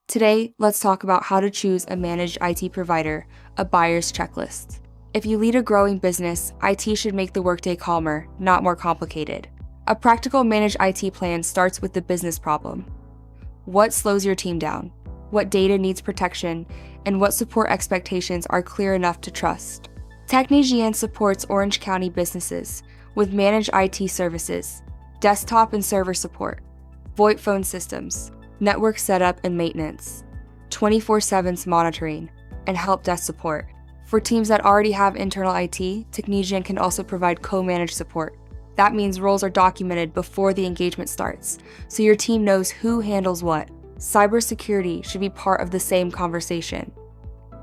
Today, let's talk about how to choose a managed IT provider, a buyer's checklist. If you lead a growing business, IT should make the workday calmer, not more complicated. A practical managed IT plan starts with the business problem. What slows your team down? What data needs protection? And what support expectations are clear enough to trust? Technijian supports Orange County businesses with managed IT services, desktop and server support, VoIP phone systems, network setup and maintenance, 24/7 monitoring, and help desk support. For teams that already have internal IT, Technijian can also provide co-managed support. That means roles are documented before the engagement starts, so your team knows who handles what. Cybersecurity should be part of the same conversation.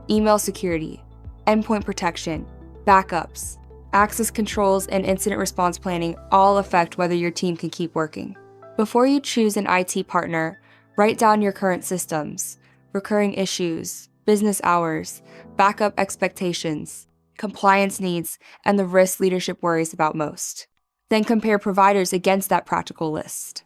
Email security, endpoint protection, backups, access controls, and incident response planning all affect whether your team can keep working. Before you choose an IT partner, write down your current systems, recurring issues, business hours, backup expectations, compliance needs, and the risk leadership worries about most. Then compare providers against that practical list.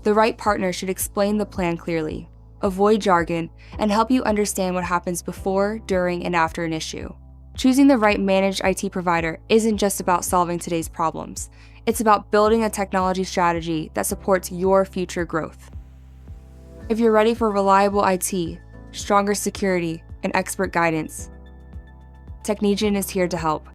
The right partner should explain the plan clearly, avoid jargon, and help you understand what happens before, during, and after an issue. Choosing the right managed IT provider isn't just about solving today's problems. It's about building a technology strategy that supports your future growth. If you're ready for reliable IT, stronger security, and expert guidance, Technijian is here to help.